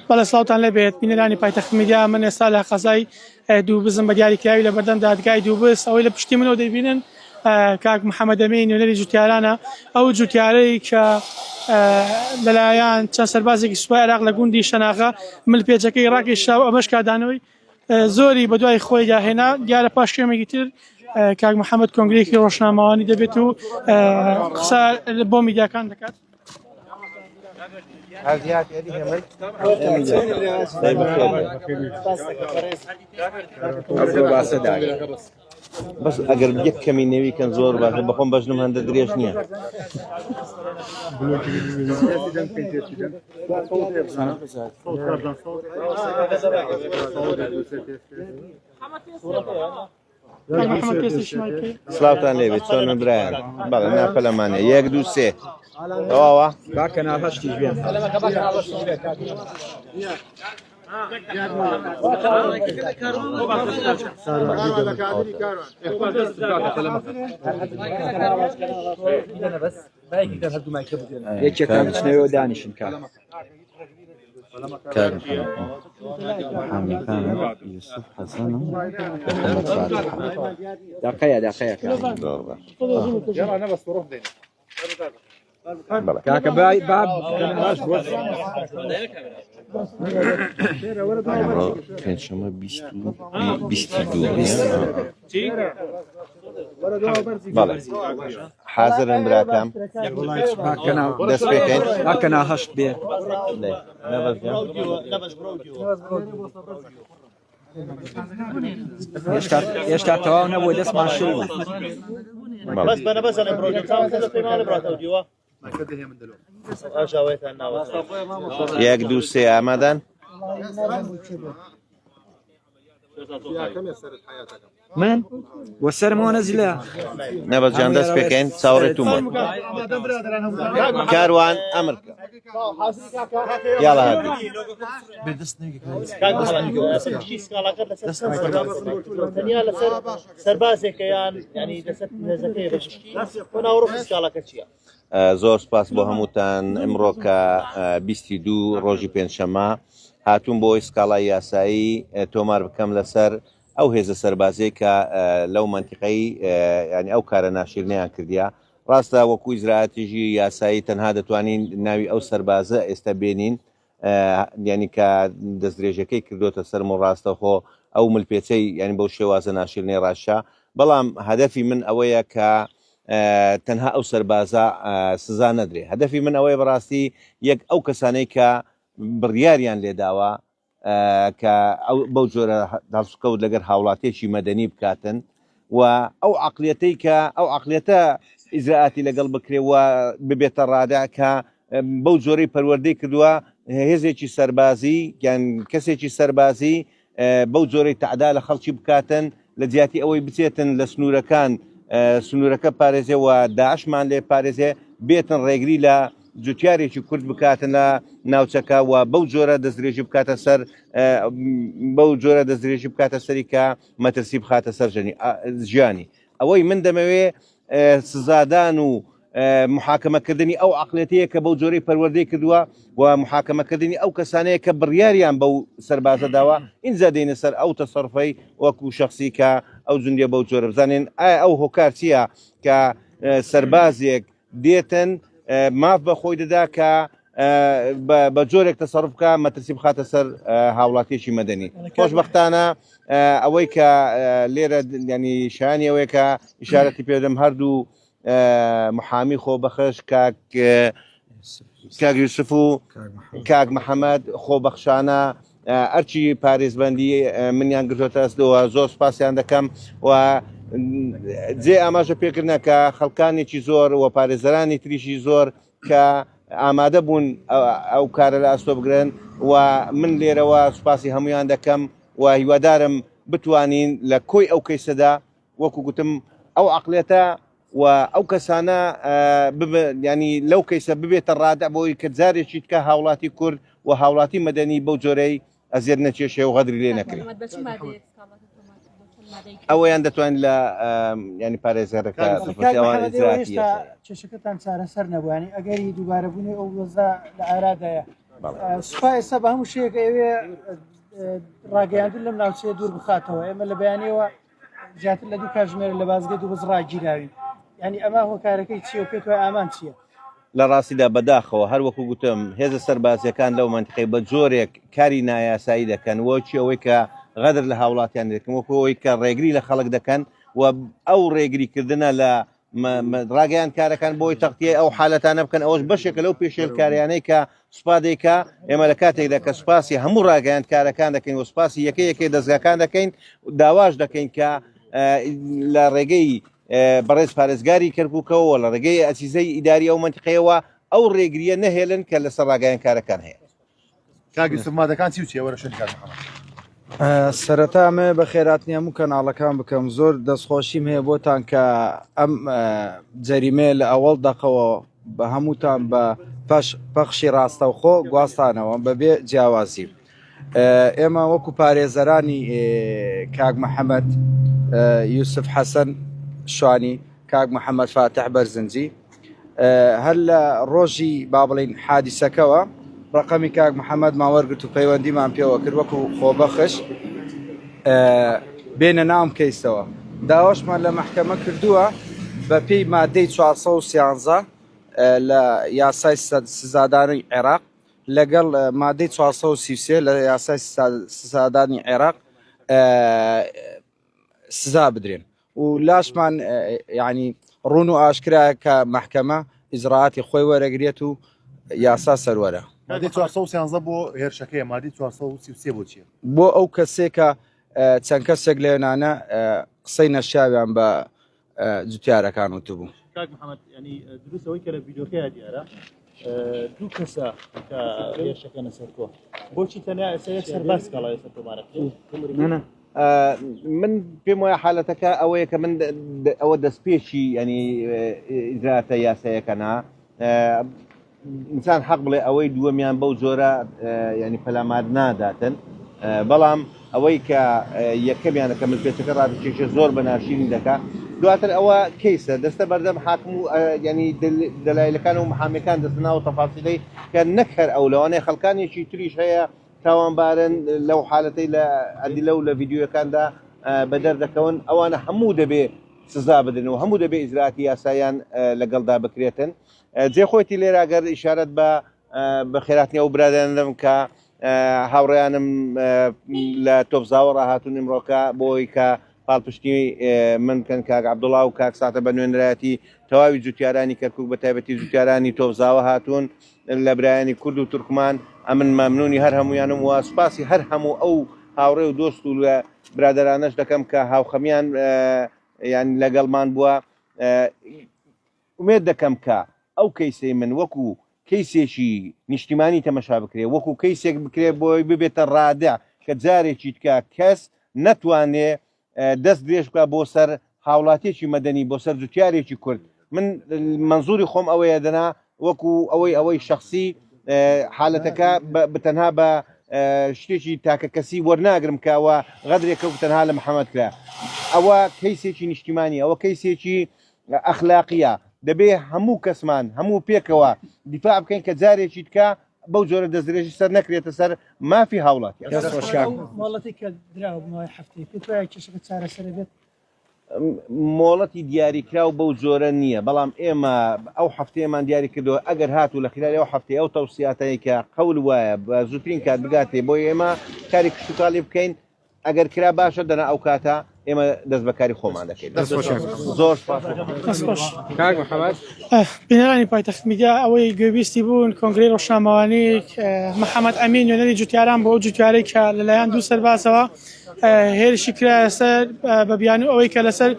بەڵێ سڵاوتان لەبێت بینەرانی پایتەخت میدیا من ئێستا لە قەزای دووبزم بە دیاریکراوی لە بەردەم دادگای دووبز ئەوەی لە پشتی منەوە دەبینن کاک محەممەد ئەمین نوێنەری جوتیارانە ئەو جوتیارەی کە لەلایەن چەند سەربازێکی سوپای عێراق لە گوندی شەناغا ملپێچەکەی ڕاکێشا و ئەمەش کادانەوەی زۆری بە دوای خۆی داهێنا دیارە پاش شوێمێکی تر کاک محەممەد کۆنگرێکی ڕۆژنامەوانی دەبێت و قسە بۆ میدیاکان دەکات. بس ئەگەر یەک کەمی نێویکەن زۆر باشە بەخۆم بەژنم هەندە درێژ نییە. سلااوتان لێبێت چۆن برایان بەڵێ ناپەلەمانێ 1 2 3 ئەوە باکەنا هەشتی ژێن یەکێکان بچنەوەوە دانیشن کار یوسف حەسەن دقەیە کاکە باب پێنجشەمە 22 بەڵێ حازرن براکەم دەست پێکەین باکەنا هەشت بێ هێشتا تەواو نەبووە دەستمان شوو بوو 1 2 3 ئامادەن من بۆ سەرمەوە نەزیلە نەبەزجان دەست پێکەین چاوەڕێ تومە کاروان ئەمرکە یاڵە هەردی سەربازێکە یان ینی لەسەر نێزەکەی بەناوڕۆ سکاڵەکە چییە؟ زۆر سپاس بۆ هەمووتان ئەمڕۆ کە 22 ڕۆژی پێنجشەمە هاتوون بۆ سکاڵای یاسایی تۆمار بکەم لەسەر ئەو هێزە سەربازەی کە لەو منتیقەی ینی ئەو کارە ناشرینەیان کردیا ڕاستە وەکو ئیجراعاتیژی یاسایی تەنها دەتوانین ناوی ئەو سەربازە ئێستا بێنین ینی کە دەستدرێژەکەی کردوتە سەرم و ڕاستەخۆ ئەو ملپێچەی ینی بەو شێوازە ناشرینەی ڕاشە بەڵام هەدەفی من ئەوەیە کە تەنها ئەو سەربازە سزا نەدرێ هەدەفی من ئەوەیە بەڕاستی یەک ئەو کەسانەی کە بڕیاریان لێداوە کە بەو جۆرە داڵسوکەوت لەگەر هاوڵاتێکی مەدەنی بکاتن و ئەو عەقلیەتەی کە ئەو عەقلیەتە ئیجراعاتی لەگەڵ بکرێەوە ببێتە ڕادا کە بەو جۆرەی پەروەردەی کردووە هێزێکی سەربازی یان کەسێکی سەربازی بەو جۆرەی تەعدا لە خەڵکی بکاتن لە جیاتی ئەوەی بچێتن لە سنوورەکان سنوورەکە پارێزێ و داعشمان لێ پارێزێ بێتن ڕێگری لە جوتیارێکی کورد بکاتن لە ناوچەکە و بەو جۆرە دەستدرێژی بکاتە سەر بەو جۆرە دەستدرێژی بکاتە سەری کە مەترسی بخاتە سەر ژیانی ئەوەی من دەمەوێ سزادان و محاکەمەکردنی ئەو عەقلیەتەیە کە بەو جۆرەی پەروەردەی کردووە و محاکەمەکردنی ئەو کەسانەیە کە بڕیاریان بەو سەربازە داوە ئینجا دێنە سەر ئەو تەسەڕفەی وەکو شەخسی کە ئەو جوندیە بەو جۆرە بزانین ئایا ئەو هۆکار چییە کە سەربازێک دێتن ماف بە خۆی دەدا کە بە جۆرێک تەسەڕف بکە مەترسی بخاتە سەر هاوڵاتیەکی مەدەنی خۆشبەختانە ئەوەی کە لێرە ینی شایانی ئەوەیە کە ئیشارەتی پێدەم هەردوو محامی خۆبەخش کاک یوسف و کاک محەممەد خۆبەخشانە ئەرچی پارێزبەندی منیان گرتوۆتە ئەستەوە زۆر سپاسیان دەکەم و جێ ئاماژە پێکردنە کە خەڵکانێکی زۆر و پارێزەرانی تریشی زۆر کە ئامادە بوون ئەو کارە لە ئەستۆ بگرن و من لێرەوە سوپاسی هەمویان دەکەم و هیوادارم بتوانین لە کۆی ئەو کەیسەدا وەکو گوتم ئەو عەقلیەتە و ئەو کەسانە ینی لەو کەیسە ببێتە ڕادە بۆی کە جارێکی تکە هاوڵاتی کورد و هاوڵاتی مەدەنی بەو جۆرەی ئەزێر نەچێشێ و غەدری لێ نەکرێت ئەوەیان دەتوانین لە ینی پارێزەرەکە هێشتا کێشەکەتان چارەسەر نەبووانی ئەگەری دووبارەبوونی ئەو وەزا لە ئارادایە سوپا ئێستا بە هەموو شەیەک ئەوێ ڕاگەیاندن لەم ناوچەیە دوور بخاتەوە ئێمە لە بەیانەوە زیاتر لە دوو کاتژمێر لە بازگەی دوو بەز ڕاگیراوین ینی ئەمە هۆکارەکەی چیە و پێت وای ئامان چییە؟ لە ڕاستیدا بەداخەوە هەر وەکو گوتم هێزە سەربازیەکان لەو منتیقەی بە جۆرێک کاری نایاسایی دەکەن وەکی ئەوەی کە غەدر لە هاوڵاتیان دەکەن وەکو ئەوەی کە ڕێگری لە خەڵک دەکەن و ئەو ڕێگریکردنە لە ڕاگەیان کارەکان بۆی تەختیە ئەو حالەتانە بکەن ئەوش بەشێکە لەو پێشێلکاریانەی کە سوپادێکە ئێمە لە کاتێکدا کە سوپاسی هەموو ڕاگەیان کارەکان دەکەین و سوپاسی یەکەی دەستگاکان دەکەین داواش دەکەین کە لە ڕێگەی بەڕێز پارێزگاری کەرکووکەوە لە ڕێگەی ئەسیزەی ئیداری ئەو منتیقەیەوە ئەو ڕێگریە نەهێلن کە لەسەر ڕاگەیان کارەکان هەیە. کاگی سمادەکان چی و چیە وەرە شوێنی کاک محەممەد؟ سەرەتامە بە خێراتنی هەموو کەناڵەکان بکەم زۆر دەستخۆشیم هەیە بۆتان کە ئەم جەریمێ لە ئەوەڵ دەقەوە بە هەمووتان بە پەخشی ڕاستەوخۆ گواستانەوە بەبێ جیاوازی. ئێمە وەکو پارێزەرانی کاک محەممەد یوسف حەسەن شوانی کاک محەممەد فاتح بەرزنجی هەر لە ڕۆژی با بڵین حادیسەکەەوە ڕقەمی کاک محەممەد ماوەرگرت و پەیوەندیمان پێوە کرد وەکو خۆبەخش بێنە ناوم کەیسەوە داواشمان لە مەحکەمە کردووە بە پێی مادەی 413 لە یاسای سزادانی عێراق لەگەڵ مادەی 433 لە یاسای سزادانی عێراق سزا بدرێن و لاشمان ینی ڕوون و ئاشکرایە کە مەحکەمە ئیزراعاتی خۆی وەرەگرێت و یاسا سەروەرە. مادەی 413 بۆ هێرشەکەی مادەی 433 بۆ چییە؟ بۆ ئەو کەسێکە چەند کەسێک لێنانە قسەی نەشاویان بە جوتیارەکان وتبوو. کاک محەممەد ینی دروستەوەی کە لە ڤیدۆکەیە دیارە دوو کەسە کە هێرشەکەنە سەر تۆ بۆچی تەنیا ئێستا یەک سەرباز کاڵا ێستا تۆمارە؟ من پێم وایە حالەتەکە ئەوەیە کە من ئەوە دەستپێکی ینی ئیجراتە یاسایەکەنا ئینسان حەق بڵێ ئەوەی دووەمیان بەو جۆرە ینی پەلامار ناداتن بەڵام ئەوەی کە یەکەمیانەکە من پێچەکە ڕادکێشە زۆر بەناشینی دەکات دواتر ئەوە کەیسە دەستە بەردەم حاکم و ینی دەلایلەکان و محامەکان دەستناوە تەفاسیلەی کە نەک هەر ئەو لەوانەیە خەڵکانێکی تریش هەیە تاوانبارن لەو حالەتەی لە ئەدیلە و لە ڤیددیوەکاندا بەدەردەکەون ئەوانە هەموو دەبێ سزا بدن و هەموو دەبێ ئیزراعاتی یاسایان لەگەڵدا بکرێتن. جێخۆیتی لێرە گەر ئیشارەت بە خێراتنی ئەو برادێنم کە هاوڕێیانم لە تۆپزاوە ڕاهاتون ئیمڕۆکە بۆی کە پاڵپشتی من کەن کاک عەبدوڵڵا و کاک ساتە بە نوێنەرایەتی تەواوی جوتیارانی کەرکووک بە تایبەتی جوتیارانی تۆپزاوە هاتوون لە برایانی کورد و تورکمان ئەمن مەمنونی هەر هەمویانم و سوپاسی هەر هەموو ئەو هاوڕێ و دۆست و لە برادرانەش دەکەم کە هاوخەمیان یان لەگەڵمان بووە. ئومێد دەکەم کە ئەو کەیسەی من وەکو کەیسێکی نیشتیمانی تەمەشا بکرێ وەکو کەیسێک بکرێ بۆی ببێتە ڕادع کە جارێکی تکە کەس نەتوانێ دەست درێژ بکە بۆ سەر هاوڵاتێکی مەدەنی بۆ سەر جوتیارێکی کورد. من منزوری خۆم ئەوەیە دەنا وەکو ئەوەی شخصی حالەتەکە بتەنها بە شتێکی تاکە کەسی وەرناگرم کەوە غەدرێکە و تەنها لە محەممەد کرا. ئەوە کەیسێکی نیشتیمانی ئەوە کەیسێکی ئەخلاقیە دەبێ هەموو کەسمان هەموو پێکەوە دیفاع بکەین کە جارێکی تکە بەو جۆرە دەستدرێژی سەر نەکرێتە سەر مافی هاوڵاتی. مۆڵەتی کە دراوە بمەوەی هەفتەی پێت وایە کێشەکە چارەسەر بێت؟ مۆڵەتی دیاریکراو بەو جۆرە نییە بەڵام ئێمە ئەو هەفتەیەمان دیاری کردەوە ئەگەر هاتوو لە خلال ئەو هەفتەی ئەو تەوسیاتەیە کە قەول وایە بە زووترین کات بگاتێ بۆ ئێمە کاری کشتتاڵی بکەین ئەگەر کرا باشە دەنا ئەو کاتە ئێمە دەست بەکاری خۆمان دەکەین. زۆر کاک محەممەد بینەرانی پایتەخت میدیا ئەوەی گوێبیستی بوون کۆنگرەی ڕۆژنامەوانی محەممەد ئەمین نوێنەری جوتیاران بۆ ئەو جوتیارەی کە لەلایەن دوو سەربازەوە هێرشی کرایە سەر بە بیانی ئەوەی کە لەسەر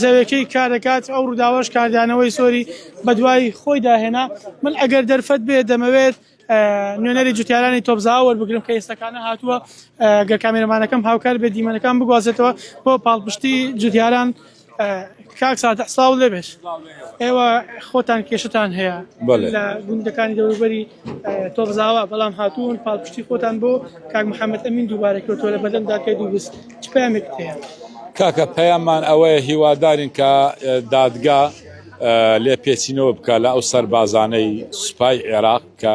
زەویەکەی کار دەکات ئەو ڕووداوەش کاردانەوەی سۆری بە دوای خۆی داهێنا. من ئەگەر دەرفەت بێ دەمەوێت نوێنەری جوتیارانی تۆپزاوە وەربگرم کە ئێستاکانە هاتووە گەر کامێرەمانەکەم هاوکار بێ دیمەنەکان بگوازێتەوە بۆ پاڵپشتی جوتیاران. کاک ساتە ساڵ لێبێش ئێوە خۆتان کێشتان هەیە لە گوندەکانی دەوروبەری تۆپزاوە بەڵام هاتوون پاڵپشتی خۆتان بۆ کاک محەممەد ئەمین دووبارە کەوتووە لە بەدەم داکەی دووبست چ پامێک هەیە؟ کاکە پەیامان ئەوەیە هیوادارین کە دادگا لێ پێچینەوە بکە لە ئەو سەربازانەی سوپای عێراق کە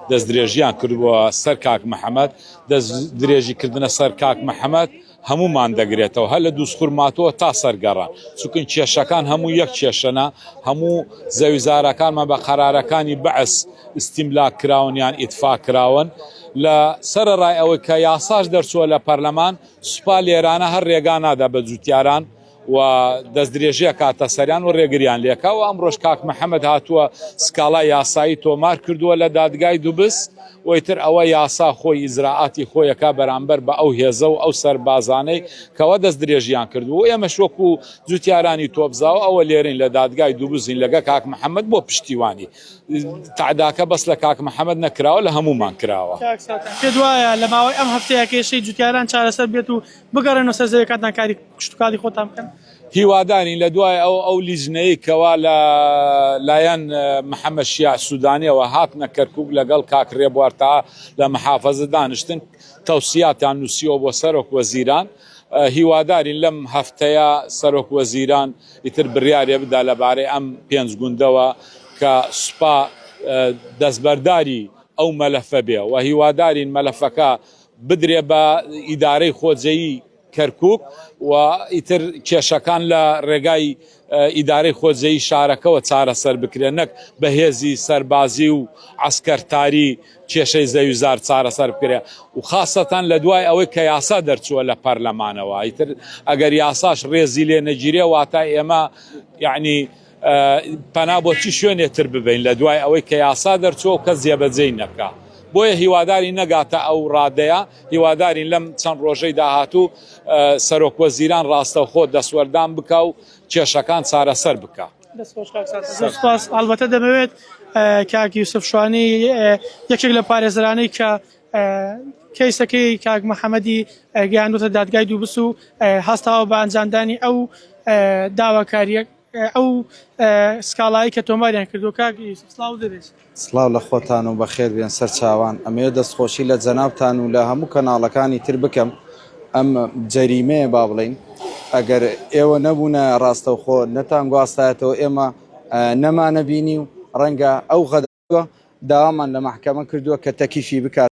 دەست درێژیان کردبووە سەر کاک محەممەد دەست درێژی کردنە سەر کاک محەممەد هەمومان دەگرێتەوە هەر لە دووسخورماتەوە تا سەرگەڕان چونکن کێشەکان هەموو یەک کێشەنە هەموو زەویزارەکانمان بە قەرارەکانی بەعس ئیستیملاک کراون یان ئیتفاق کراون لە سەرڕای ئەوەی کە یاساش دەرچووە لە پەرلەمان سوپا لێرانە هەر ڕێگا نادا بە جوتیاران و دەست درێژیە کاتە سەریان و ڕێگریان لێکا و ئەمڕۆژ کاک محەممەد هاتووە سکاڵای یاسایی تۆمار کردووە لە دادگای دووبست ویتر ئەوە یاسا خۆی ئیزراعاتی خۆیەکە بەرامبەر بە ئەو هێزە و ئەو سەربازانەی کەەوە دەست درێژیان کردو و ئێمە شۆک و جوتیارانی تۆبزاوە ئەوە لێرین لە دادگای دووبزین لەگە کاک محەممەد بۆ پشتیوانی تعداکە بەس لە کاک محەممەد نەکراوە لە هەمومان کراوە پێ دوایە لە ماوەی ئەم هەفتەیە کێشەی جوتیاران چارەسەر بێت و بگەڕێنەوە سەر زەویەکانتان کاری کشتتوکاتی خۆتان بکەن هیوادارین لە دوای ئەو لیژنەیە کەوا لە لایەن محەممەد شیع سوودانیەوە هاتنە کەرکووک لەگەڵ کاک ڕێبوار تا لە محافەزە دانیشتن تەوسیاتیان نووسیەوە بۆ سەرۆک وەزیران هیوادارین لەم هەفتەیە سەرۆک وەزیران ئیتر بڕیارێ بدا لەبارەی ئەم پێنج گوندەوە کە سوپا دەستبەرداری ئەو مەلەفە بێ و هیوادارین مەلەفەکە بدرێ بە ئیدارەی خۆجەیی کەرکووک و ئیتر کێشەکان لە ڕێگای ئیدارەی خۆجەیی شارەکەەوە چارەسەر بکرێن نەک بەهێزی سەربازی و عسکەرتاری کێشەی زەویزار چارەسەر بکرێ و خاصەتەن لە دوای ئەوەی کە یاسا دەرچووە لە پەرلەمانەوە ئیتر ئەگەر یاساش ڕێزی لێ نەگیرێ واتە ئێمە یعنی پەنا بۆچی شوێنێتر ببین لە دوای ئەوەی کە یاسا دەرچووە و کەس جێبەجێی نەکا بۆیە هیواداری نەگاتە ئەو ڕادەیە هیوادارین لەم چەند ڕۆژەی داهاتوو سەرۆک وەزیران ڕاستەوخۆ دەسوەردان بکە و کێشەکان چارەسەر بکە سپاس ئەلبەتە دەمەوێت کاک یوسف شوانی یەکێک لە پارێزرانەی کە کەیسەکەی کاک محەممەدی گەیاندوتە دادگای دووبست و هەستاوە بە ئەنجامدانی ئەو داواکاریە ئەو سکاڵایی کە تۆماریان کردو کاک سلااو دەبێت سلااو لە خۆتان و بەخێر بێن سەر چاوان ئەمەوێت دەستخۆشی لە جەنابتان و لە هەموو کەناڵەکانی تر بکەم ئەم جەریمەیە با بڵین ئەگەر ئێوە نەبوونە ڕاستەوخۆ نەتان گواستایەتەوە ئێمە نەمانە بینی و ڕەنگە ئەو غەدەوە داوامان لە مەحکەمە کردووە کە تەکیفی بکات